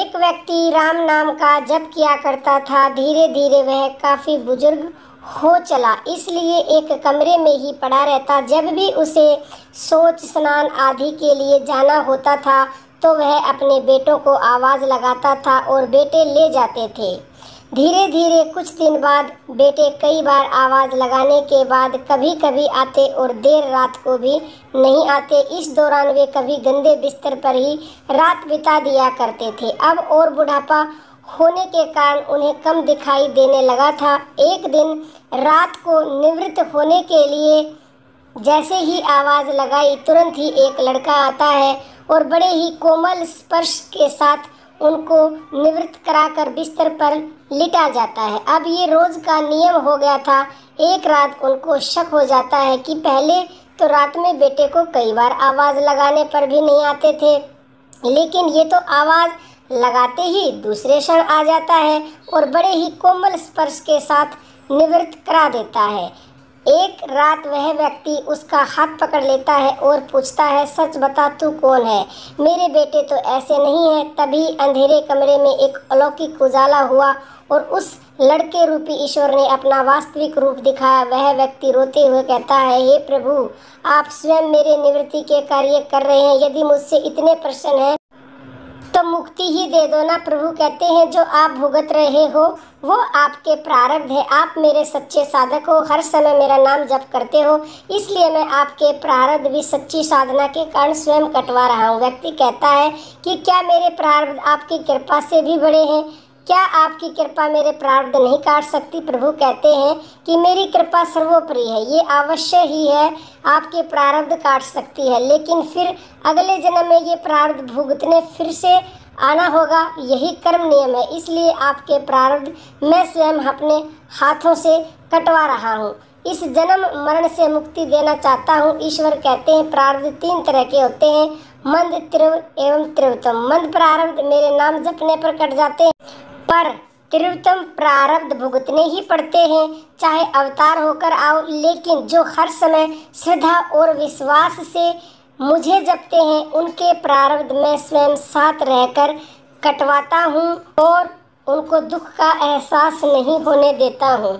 एक व्यक्ति राम नाम का जप किया करता था। धीरे धीरे वह काफ़ी बुजुर्ग हो चला, इसलिए एक कमरे में ही पड़ा रहता। जब भी उसे शौच स्नान आदि के लिए जाना होता था तो वह अपने बेटों को आवाज़ लगाता था और बेटे ले जाते थे। धीरे धीरे कुछ दिन बाद बेटे कई बार आवाज़ लगाने के बाद कभी कभी आते और देर रात को भी नहीं आते। इस दौरान वे कभी गंदे बिस्तर पर ही रात बिता दिया करते थे। अब और बुढ़ापा होने के कारण उन्हें कम दिखाई देने लगा था। एक दिन रात को निवृत्त होने के लिए जैसे ही आवाज़ लगाई, तुरंत ही एक लड़का आता है और बड़े ही कोमल स्पर्श के साथ उनको निवृत्त कराकर बिस्तर पर लिटा जाता है। अब ये रोज़ का नियम हो गया था। एक रात उनको शक हो जाता है कि पहले तो रात में बेटे को कई बार आवाज़ लगाने पर भी नहीं आते थे, लेकिन ये तो आवाज़ लगाते ही दूसरे क्षण आ जाता है और बड़े ही कोमल स्पर्श के साथ निवृत्त करा देता है। एक रात वह व्यक्ति उसका हाथ पकड़ लेता है और पूछता है, सच बता तू कौन है? मेरे बेटे तो ऐसे नहीं है। तभी अंधेरे कमरे में एक अलौकिक उजाला हुआ और उस लड़के रूपी ईश्वर ने अपना वास्तविक रूप दिखाया। वह व्यक्ति रोते हुए कहता है, हे प्रभु, आप स्वयं मेरे निवृत्ति के कार्य कर रहे हैं। यदि मुझसे इतने प्रसन्न हैं तो मुक्ति ही दे दो ना। प्रभु कहते हैं, जो आप भुगत रहे हो वो आपके प्रारब्ध है। आप मेरे सच्चे साधक हो, हर समय मेरा नाम जप करते हो, इसलिए मैं आपके प्रारब्ध भी सच्ची साधना के कारण स्वयं कटवा रहा हूँ। व्यक्ति कहता है कि क्या मेरे प्रारब्ध आपकी कृपा से भी बड़े हैं? क्या आपकी कृपा मेरे प्रारब्ध नहीं काट सकती? प्रभु कहते हैं कि मेरी कृपा सर्वोपरि है, ये अवश्य ही है आपके प्रारब्ध काट सकती है, लेकिन फिर अगले जन्म में ये प्रारब्ध भुगतने फिर से आना होगा। यही कर्म नियम है, इसलिए आपके प्रारब्ध मैं स्वयं अपने हाथों से कटवा रहा हूँ। इस जन्म मरण से मुक्ति देना चाहता हूँ। ईश्वर कहते हैं, प्रारब्ध 3 तरह के होते हैं, मंद, तीव्र एवं तीव्रतम। मंद प्रारब्ध मेरे नाम जपने पर कट जाते हैं, पर तीव्रतम प्रारब्ध भुगतने ही पड़ते हैं, चाहे अवतार होकर आओ। लेकिन जो हर समय श्रद्धा और विश्वास से मुझे जपते हैं, उनके प्रारब्ध मैं स्वयं साथ रहकर कटवाता हूँ और उनको दुख का एहसास नहीं होने देता हूँ।